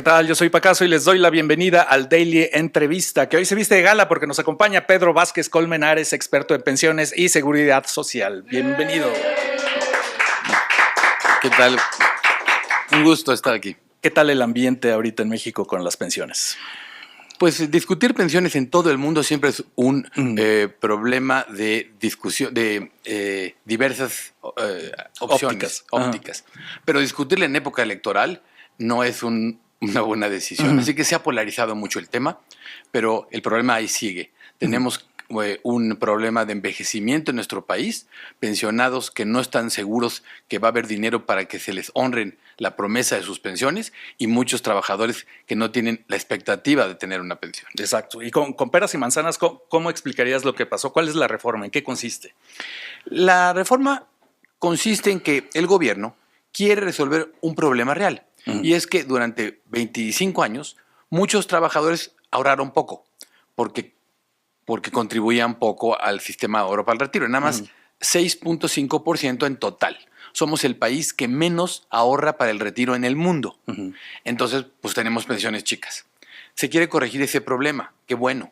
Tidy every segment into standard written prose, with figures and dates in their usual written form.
tal? Yo soy Pacaso y les doy la bienvenida al Daily Entrevista, que hoy se viste de gala porque nos acompaña Pedro Vázquez Colmenares, experto en pensiones y seguridad social. Bienvenido. ¿Qué tal? Un gusto estar aquí. ¿Qué tal el ambiente ahorita en México con las pensiones? Pues discutir pensiones en todo el mundo siempre es un problema de discusión, de diversas opciones ópticas. Pero discutirla en época electoral no es una buena decisión. Así que se ha polarizado mucho el tema, pero el problema ahí sigue. Tenemos un problema de envejecimiento en nuestro país, pensionados que no están seguros que va a haber dinero para que se les honren la promesa de sus pensiones y muchos trabajadores que no tienen la expectativa de tener una pensión. Exacto. Y con peras y manzanas, ¿cómo explicarías lo que pasó? ¿Cuál es la reforma? ¿En qué consiste? La reforma consiste en que el gobierno quiere resolver un problema real. Y es que durante 25 años muchos trabajadores ahorraron poco porque contribuían poco al sistema de ahorro para el retiro. Nada más 6.5% en total. Somos el país que menos ahorra para el retiro en el mundo. Entonces, pues tenemos pensiones chicas. Se quiere corregir ese problema, qué bueno,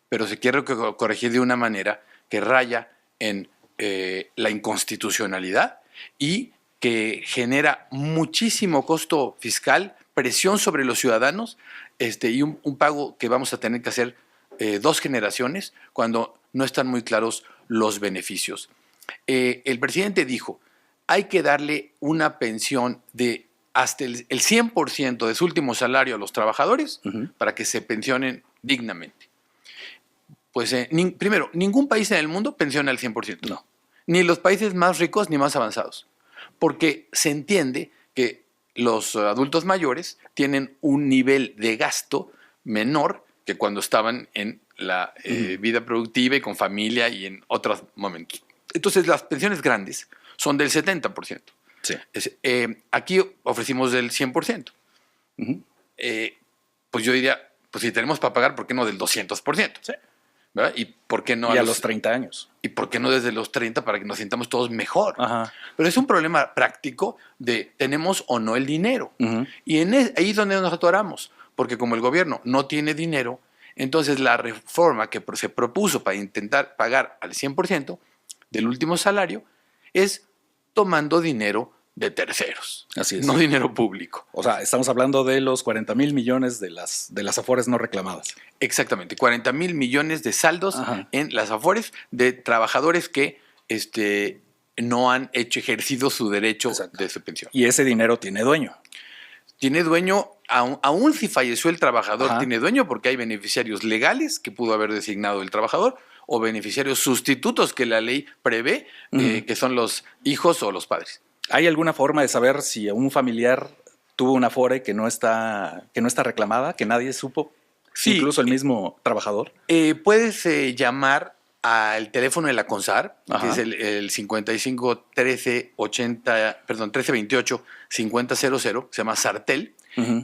pero se quiere corregir de una manera que raya en la inconstitucionalidad y que genera muchísimo costo fiscal, presión sobre los ciudadanos y un pago que vamos a tener que hacer 2 generaciones cuando no están muy claros los beneficios. El presidente dijo, hay que darle una pensión de hasta el 100% de su último salario a los trabajadores para que se pensionen dignamente. Pues primero, ningún país en el mundo pensiona al 100%. No. Ni los países más ricos ni más avanzados. Porque se entiende que los adultos mayores tienen un nivel de gasto menor que cuando estaban en la vida productiva y con familia y en otros momentos. Entonces, las pensiones grandes son del 70%. Sí. Aquí ofrecimos del 100%. Pues yo diría, pues si tenemos para pagar, ¿por qué no del 200%? Sí. ¿Verdad? ¿Y por qué no a los 30 años? ¿Y por qué no desde los 30 para que nos sintamos todos mejor? Ajá. Pero es un problema práctico de tenemos o no el dinero. Y ahí es donde nos atoramos. Porque como el gobierno no tiene dinero, entonces la reforma que se propuso para intentar pagar al 100% del último salario es tomando dinero de terceros. Así es. No dinero público. O sea, estamos hablando de los 40,000 millones de las afores no reclamadas. Exactamente, 40,000 millones de saldos en las afores de trabajadores que no han ejercido su derecho de su pensión. Y ese dinero tiene dueño. Tiene dueño, aún si falleció el trabajador, tiene dueño porque hay beneficiarios legales que pudo haber designado el trabajador o beneficiarios sustitutos que la ley prevé, que son los hijos o los padres. ¿Hay alguna forma de saber si un familiar tuvo una afore que no está reclamada, que nadie supo? Sí, incluso el mismo trabajador. Puedes llamar al teléfono de la CONSAR, que es el 55 13 80, perdón, 1328 5000, se llama Sartel,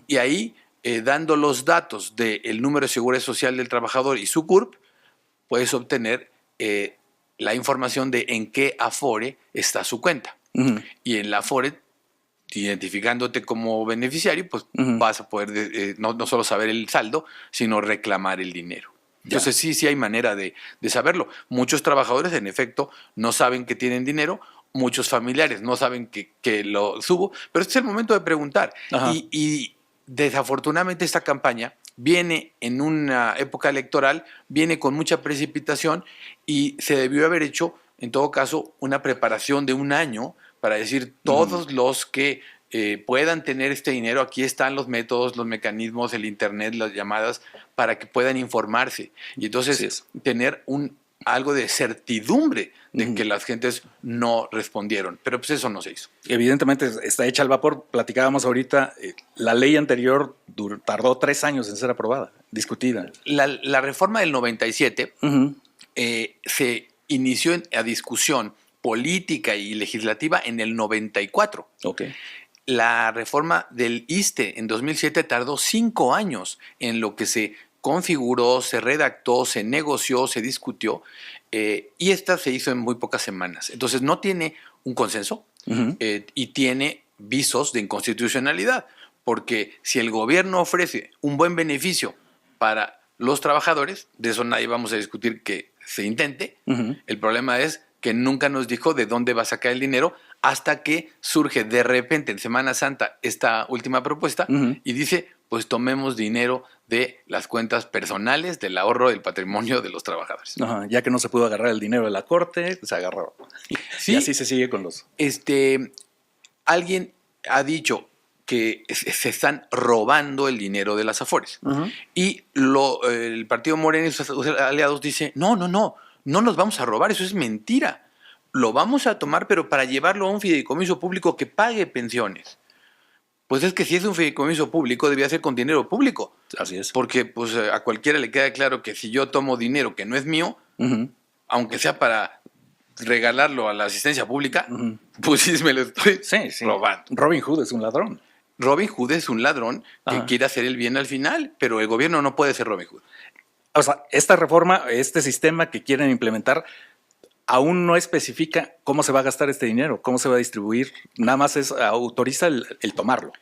y ahí, dando los datos del número de seguridad social del trabajador y su CURP, puedes obtener la información de en qué afore está su cuenta. Y en la afore, identificándote como beneficiario, pues vas a poder no solo saber el saldo, sino reclamar el dinero. Entonces sí hay manera de saberlo. Muchos trabajadores, en efecto, no saben que tienen dinero, muchos familiares no saben que lo subo, pero este es el momento de preguntar. Y desafortunadamente esta campaña viene en una época electoral, viene con mucha precipitación y se debió haber hecho, en todo caso, una preparación de un año para decir todos los que puedan tener este dinero, aquí están los métodos, los mecanismos, el internet, las llamadas, para que puedan informarse. Y entonces tener algo de certidumbre de que las gentes no respondieron. Pero pues eso no se hizo. Evidentemente está hecha al vapor. Platicábamos ahorita, la ley anterior tardó 3 años en ser aprobada, discutida. La reforma del 97 se inició a discusión política y legislativa en el 94. La reforma del ISSSTE en 2007 tardó 5 años en lo que se configuró, se redactó, se negoció, se discutió, y esta se hizo en muy pocas semanas. Entonces no tiene un consenso y tiene visos de inconstitucionalidad, porque si el gobierno ofrece un buen beneficio para los trabajadores, de eso nadie vamos a discutir que se intente. El problema es que nunca nos dijo de dónde va a sacar el dinero hasta que surge de repente en Semana Santa esta última propuesta y dice, pues tomemos dinero de las cuentas personales, del ahorro, del patrimonio de los trabajadores. Ya que no se pudo agarrar el dinero de la corte, se agarró. Sí, y así se sigue con los... Alguien ha dicho que se están robando el dinero de las Afores. Y el Partido Morena y sus aliados dice, no nos vamos a robar, eso es mentira. Lo vamos a tomar, pero para llevarlo a un fideicomiso público que pague pensiones. Pues es que si es un fideicomiso público, debía ser con dinero público. Así es. Porque pues, a cualquiera le queda claro que si yo tomo dinero que no es mío, aunque sea para regalarlo a la asistencia pública, pues sí me lo estoy robando. Robin Hood es un ladrón. Robin Hood es un ladrón que quiere hacer el bien al final, pero el gobierno no puede ser Robin Hood. O sea, esta reforma, este sistema que quieren implementar, aún no especifica cómo se va a gastar este dinero, cómo se va a distribuir. Nada más autoriza el tomarlo.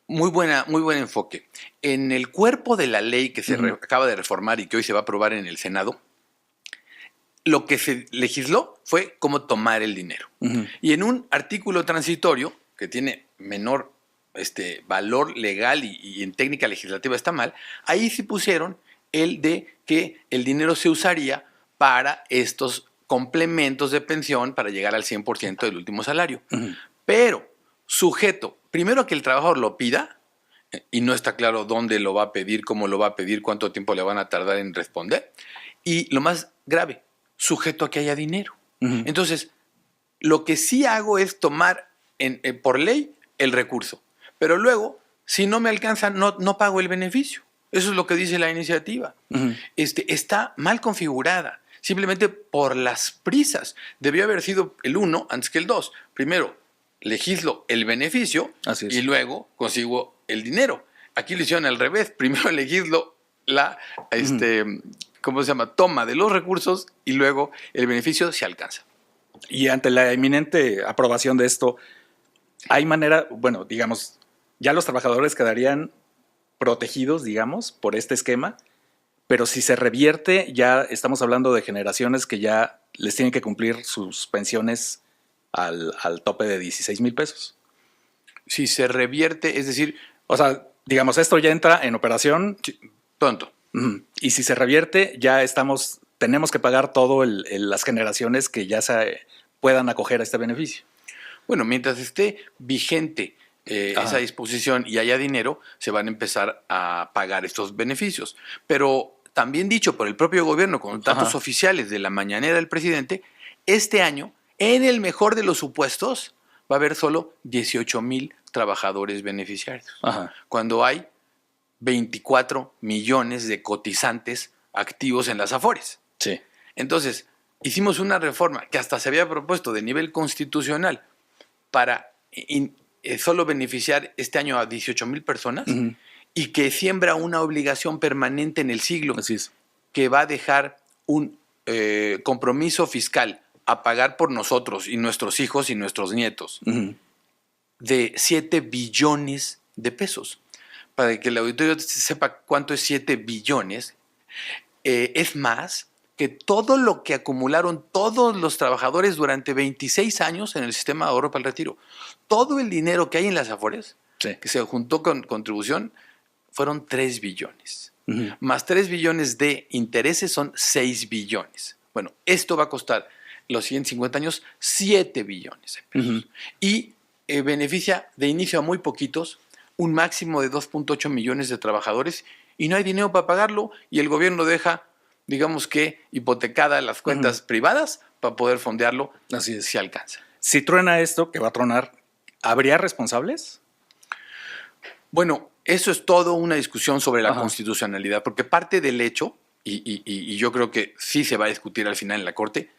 Muy buen enfoque. En el cuerpo de la ley que se acaba de reformar y que hoy se va a aprobar en el Senado, lo que se legisló fue cómo tomar el dinero. Y en un artículo transitorio que tiene menor valor legal y en técnica legislativa está mal, ahí sí pusieron el de que el dinero se usaría para estos complementos de pensión para llegar al 100% del último salario. Pero sujeto, primero que el trabajador lo pida, y no está claro dónde lo va a pedir, cómo lo va a pedir, cuánto tiempo le van a tardar en responder. Y lo más grave, sujeto a que haya dinero. Entonces, lo que sí hago es tomar por ley el recurso. Pero luego, si no me alcanza, no pago el beneficio. Eso es lo que dice la iniciativa. Está mal configurada, simplemente por las prisas. Debió haber sido el 1 antes que el 2. Primero, legislo el beneficio y luego consigo el dinero. Aquí lo hicieron al revés. Primero legislo la ¿cómo se llama? Toma de los recursos y luego el beneficio se alcanza. Y ante la inminente aprobación de esto, ¿hay manera, bueno, digamos, ya los trabajadores quedarían protegidos, digamos, por este esquema? Pero si se revierte, ya estamos hablando de generaciones que ya les tienen que cumplir sus pensiones al tope de 16,000 pesos. Si se revierte, es decir... O sea, digamos, esto ya entra en operación pronto. Y si se revierte, ya tenemos que pagar todo las generaciones que ya se puedan acoger a este beneficio. Bueno, mientras esté vigente esa disposición y haya dinero, se van a empezar a pagar estos beneficios. Pero también dicho por el propio gobierno, con datos oficiales de la mañanera del presidente, este año, en el mejor de los supuestos, va a haber solo 18,000 trabajadores beneficiarios. Cuando hay 24 millones de cotizantes activos en las Afores. Sí. Entonces, hicimos una reforma que hasta se había propuesto de nivel constitucional para solo beneficiar este año a 18,000 personas y que siembra una obligación permanente en el siglo. Así es. Que va a dejar un compromiso fiscal a pagar por nosotros y nuestros hijos y nuestros nietos de 7 billones de pesos. Para que el auditorio sepa cuánto es 7 billones, es más que todo lo que acumularon todos los trabajadores durante 26 años en el sistema de ahorro para el retiro. Todo el dinero que hay en las Afores, que se juntó con contribución, fueron 3 billones. Más 3 billones de intereses son 6 billones. Bueno, esto va a costar los siguientes 50 años 7 billones de pesos. Y beneficia de inicio a muy poquitos, un máximo de 2.8 millones de trabajadores y no hay dinero para pagarlo y el gobierno deja, digamos que, hipotecadas las cuentas privadas para poder fondearlo. Así es. Si alcanza. Si truena esto, que va a tronar, ¿habría responsables? Bueno, eso es todo una discusión sobre la constitucionalidad, porque parte del hecho, y yo creo que sí se va a discutir al final en la Corte,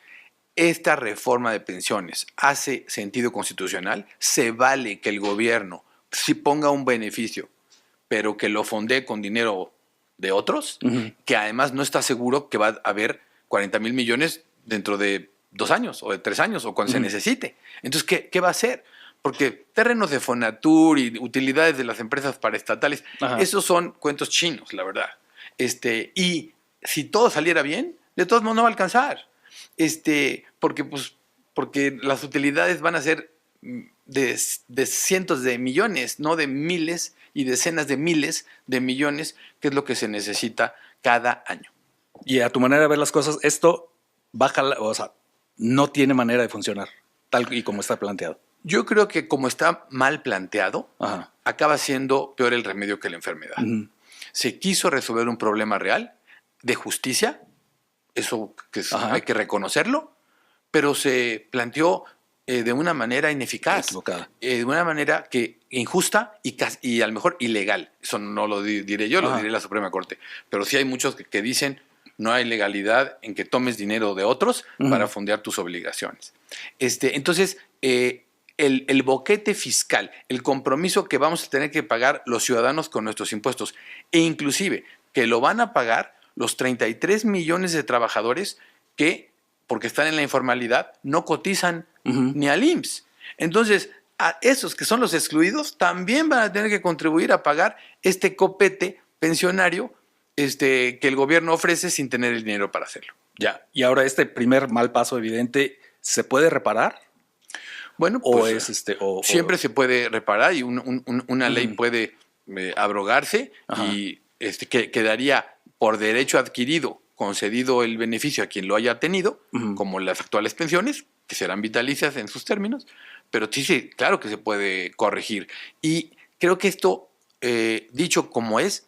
esta reforma de pensiones hace sentido constitucional, se vale que el gobierno si ponga un beneficio, pero que lo fondee con dinero de otros, que además no está seguro que va a haber 40,000 millones dentro de 2 años o de 3 años o cuando se necesite. Entonces, ¿qué va a hacer? Porque terrenos de Fonatur y utilidades de las empresas paraestatales, Ajá. esos son cuentos chinos, la verdad. Y si todo saliera bien, de todos modos no va a alcanzar. Porque las utilidades van a ser de cientos de millones, no de miles y decenas de miles de millones, que es lo que se necesita cada año. Y a tu manera de ver las cosas, esto baja, o sea, no tiene manera de funcionar, tal y como está planteado. Yo creo que como está mal planteado, Ajá. acaba siendo peor el remedio que la enfermedad. Se quiso resolver un problema real de justicia, eso que hay que reconocerlo, pero se planteó de una manera ineficaz, Equivocada. De una manera injusta y a lo mejor ilegal. Eso no lo diré yo, lo diré la Suprema Corte. Pero sí hay muchos que dicen no hay legalidad en que tomes dinero de otros para fondear tus obligaciones. Entonces, el boquete fiscal, el compromiso que vamos a tener que pagar los ciudadanos con nuestros impuestos, e inclusive que lo van a pagar los 33 millones de trabajadores que, porque están en la informalidad, no cotizan ni al IMSS. Entonces, a esos que son los excluidos también van a tener que contribuir a pagar este copete pensionario que el gobierno ofrece sin tener el dinero para hacerlo. Ya. Y ahora este primer mal paso evidente, ¿se puede reparar? Bueno, pues siempre se puede reparar y una ley puede abrogarse y quedaría por derecho adquirido, concedido el beneficio a quien lo haya tenido, como las actuales pensiones, que serán vitalicias en sus términos, pero sí, claro que se puede corregir. Y creo que esto, dicho como es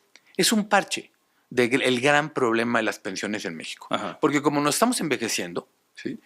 un parche del gran problema de las pensiones en México. Porque como nos estamos envejeciendo, ¿sí?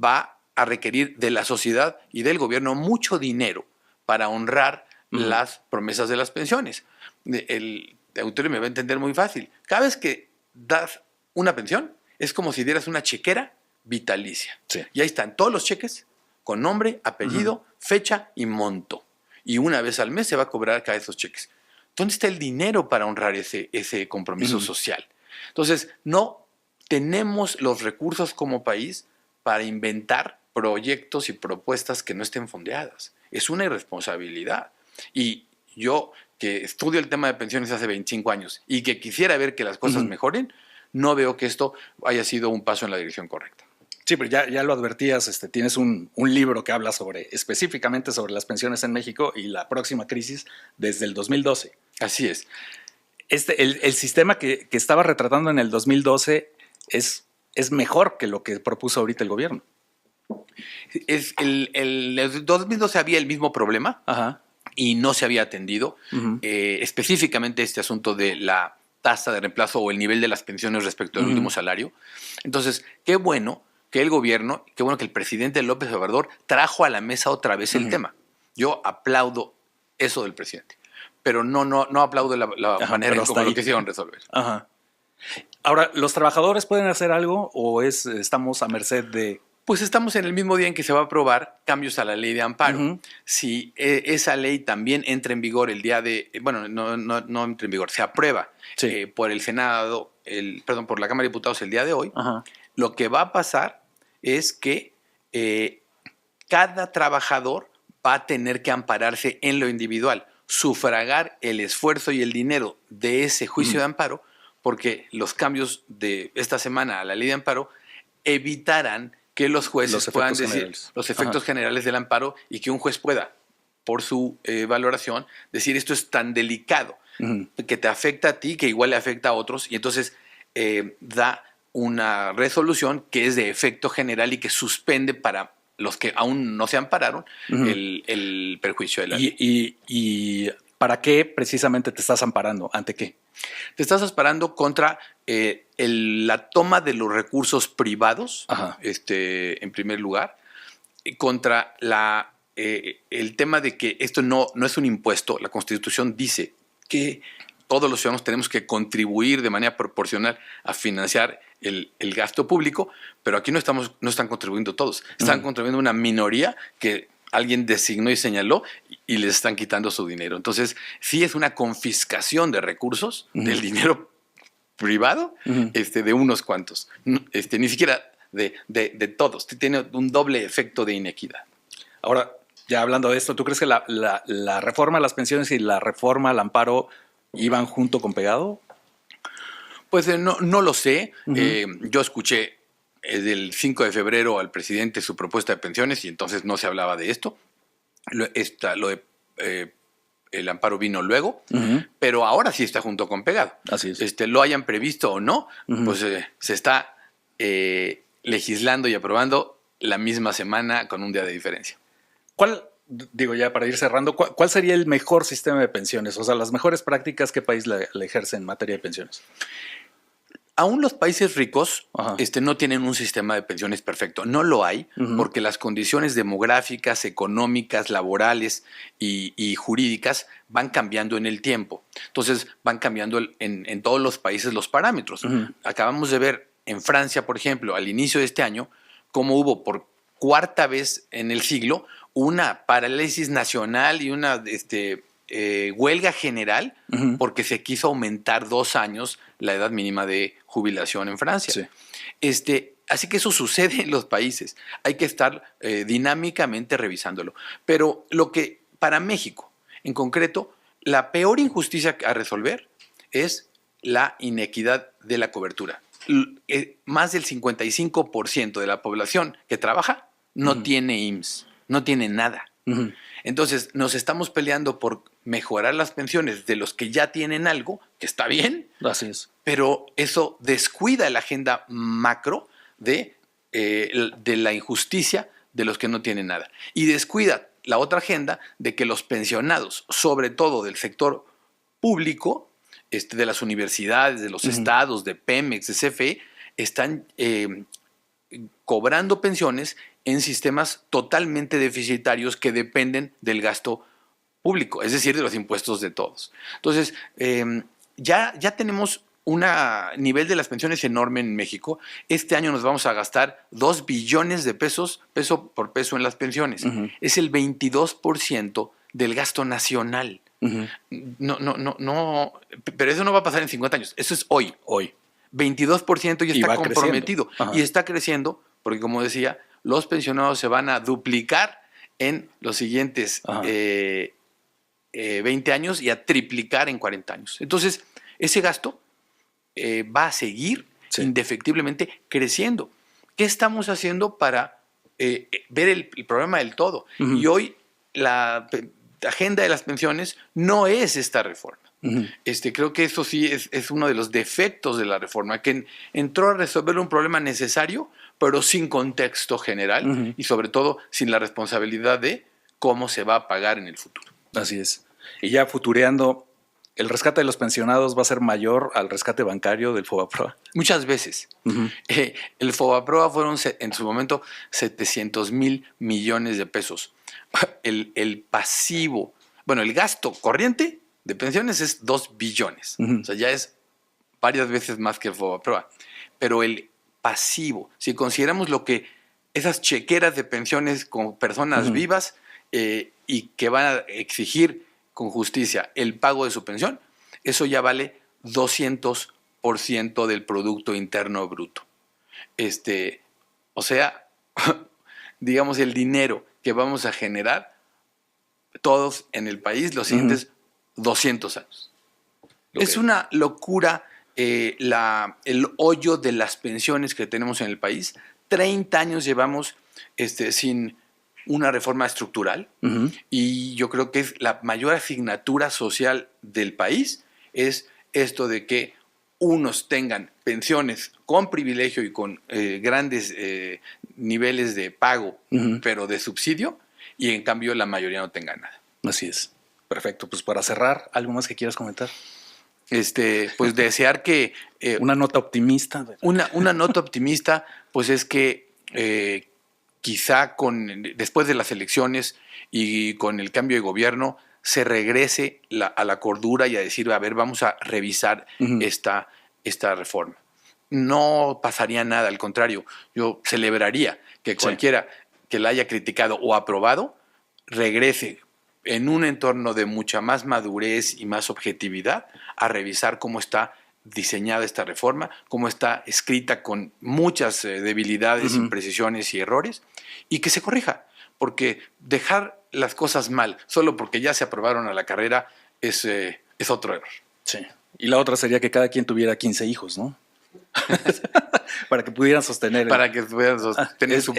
Va a requerir de la sociedad y del gobierno mucho dinero para honrar las promesas de las pensiones. El auditorio me va a entender muy fácil. Cada vez que das una pensión, es como si dieras una chequera vitalicia. Sí. Y ahí están todos los cheques con nombre, apellido, fecha y monto. Y una vez al mes se va a cobrar cada esos cheques. ¿Dónde está el dinero para honrar ese compromiso social? Entonces, no tenemos los recursos como país para inventar proyectos y propuestas que no estén fondeadas. Es una irresponsabilidad. Y yo, que estudio el tema de pensiones hace 25 años y que quisiera ver que las cosas mejoren, no veo que esto haya sido un paso en la dirección correcta. Sí, pero ya lo advertías, tienes un libro que habla específicamente sobre las pensiones en México y la próxima crisis desde el 2012. Así es. El sistema que estaba retratando en el 2012 es mejor que lo que propuso ahorita el gobierno. El 2012 había el mismo problema y no se había atendido, específicamente este asunto de la tasa de reemplazo o el nivel de las pensiones respecto al último salario. Entonces, qué bueno que el gobierno, qué bueno que el presidente López Obrador trajo a la mesa otra vez el tema. Yo aplaudo eso del presidente, pero no aplaudo la manera en cómo lo quisieron resolver. Ahora, ¿los trabajadores pueden hacer algo o estamos a merced de...? Pues estamos en el mismo día en que se va a aprobar cambios a la ley de amparo. Si esa ley también entra en vigor el día de... Bueno, no entra en vigor, se aprueba por el Senado, por la Cámara de Diputados el día de hoy, lo que va a pasar es que cada trabajador va a tener que ampararse en lo individual, sufragar el esfuerzo y el dinero de ese juicio de amparo, porque los cambios de esta semana a la ley de amparo evitarán que los jueces puedan decir los efectos generales del amparo y que un juez pueda, por su valoración, decir esto es tan delicado que te afecta a ti que igual le afecta a otros y entonces da una resolución que es de efecto general y que suspende para los que aún no se ampararon el perjuicio de la ley. ¿Y para qué precisamente te estás amparando? ¿Ante qué? Te estás amparando contra la toma de los recursos privados, en primer lugar, contra el tema de que esto no es un impuesto. La Constitución dice que todos los ciudadanos tenemos que contribuir de manera proporcional a financiar el gasto público, pero aquí no están contribuyendo todos. Están contribuyendo una minoría que alguien designó y señaló y les están quitando su dinero. Entonces, sí es una confiscación de recursos del dinero privado de unos cuantos. Ni siquiera de todos. Tiene un doble efecto de inequidad. Ahora, Ya hablando de esto, ¿tú crees que la reforma a las pensiones y la reforma al amparo iban junto con pegado? Pues no lo sé. Yo escuché del 5 de febrero al presidente su propuesta de pensiones y entonces no se hablaba de esto. El amparo vino luego, pero ahora sí está junto con pegado. Así es. Lo hayan previsto o no, pues se está legislando y aprobando la misma semana con un día de diferencia. Ya para ir cerrando, ¿cuál sería el mejor sistema de pensiones? O sea, las mejores prácticas, ¿qué país le ejerce en materia de pensiones? Aún los países ricos no tienen un sistema de pensiones perfecto. No lo hay porque las condiciones demográficas, económicas, laborales y jurídicas van cambiando en el tiempo. Entonces van cambiando en todos los países los parámetros. Acabamos de ver en Francia, por ejemplo, al inicio de este año, cómo hubo por cuarta vez en el siglo una parálisis nacional y una huelga general porque se quiso aumentar 2 años la edad mínima de jubilación en Francia. Sí. Así que eso sucede en los países. Hay que estar dinámicamente revisándolo. Pero lo que para México, en concreto, la peor injusticia a resolver es la inequidad de la cobertura. Más del 55% de la población que trabaja no tiene IMSS, no tiene nada. Entonces, nos estamos peleando por mejorar las pensiones de los que ya tienen algo, que está bien. Así es. Pero eso descuida la agenda macro de la injusticia de los que no tienen nada. Y descuida la otra agenda de que los pensionados, sobre todo del sector público, de las universidades, de los estados, de Pemex, de CFE, están cobrando pensiones en sistemas totalmente deficitarios que dependen del gasto público, es decir, de los impuestos de todos. Entonces, ya tenemos un nivel de las pensiones enorme en México. Este año nos vamos a gastar 2 billones de pesos, peso por peso en las pensiones. Es el 22% del gasto nacional. No, pero eso no va a pasar en 50 años, eso es hoy. 22% ya está comprometido y está creciendo porque, como decía, los pensionados se van a duplicar en los siguientes 20 años y a triplicar en 40 años. Entonces, ese gasto va a seguir indefectiblemente creciendo. ¿Qué estamos haciendo para ver el problema del todo? Y hoy la agenda de las pensiones no es esta reforma. Creo que eso sí es uno de los defectos de la reforma, que entró a resolver un problema necesario, pero sin contexto general y sobre todo sin la responsabilidad de cómo se va a pagar en el futuro. Así es. Y ya futureando, ¿el rescate de los pensionados va a ser mayor al rescate bancario del FOBAPROA? Muchas veces. El FOBAPROA fueron en su momento 700,000 millones de pesos. El pasivo, el gasto corriente de pensiones es 2 billones. O sea, ya es varias veces más que el FOBAPROA. Pero el pasivo, si consideramos lo que esas chequeras de pensiones con personas vivas y que van a exigir con justicia el pago de su pensión, eso ya vale 200% del Producto Interno Bruto. O sea, digamos, el dinero que vamos a generar todos en el país los siguientes 200 años. Es una locura el hoyo de las pensiones que tenemos en el país. 30 años llevamos sin una reforma estructural y yo creo que es la mayor asignatura social del país es esto de que unos tengan pensiones con privilegio y con grandes niveles de pago, pero de subsidio, y en cambio la mayoría no tenga nada. Así es. Perfecto. Pues para cerrar, ¿algo más que quieras comentar? Pues desear que... una nota optimista. Una nota optimista, pues es que quizá después de las elecciones y con el cambio de gobierno se regrese a la cordura y a decir, a ver, vamos a revisar esta reforma. No pasaría nada, al contrario, yo celebraría que cualquiera que la haya criticado o aprobado regrese en un entorno de mucha más madurez y más objetividad a revisar cómo está diseñada esta reforma, cómo está escrita con muchas debilidades, imprecisiones y errores, y que se corrija, porque dejar las cosas mal, solo porque ya se aprobaron a la carrera, es otro error. Sí. Y la otra sería que cada quien tuviera 15 hijos, ¿no? Para que pudieran sostener. Para que pudieran sostener su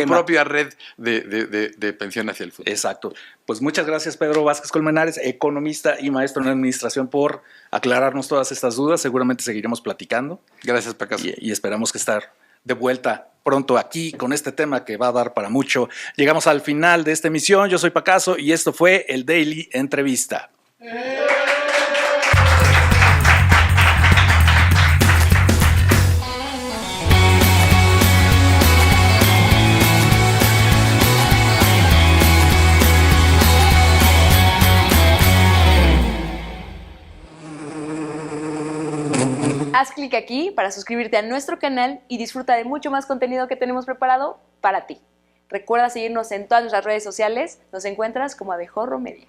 propia red de pensión hacia el futuro. Exacto. Pues muchas gracias, Pedro Vázquez Colmenares, economista y maestro en administración, por aclararnos todas estas dudas. Seguramente seguiremos platicando. Gracias, Pacaso. Y esperamos que estar de vuelta pronto aquí con este tema que va a dar para mucho. Llegamos al final de esta emisión. Yo soy Pacaso y esto fue el Daily Entrevista. Haz clic aquí para suscribirte a nuestro canal y disfruta de mucho más contenido que tenemos preparado para ti. Recuerda seguirnos en todas nuestras redes sociales. Nos encuentras como Abejorro Media.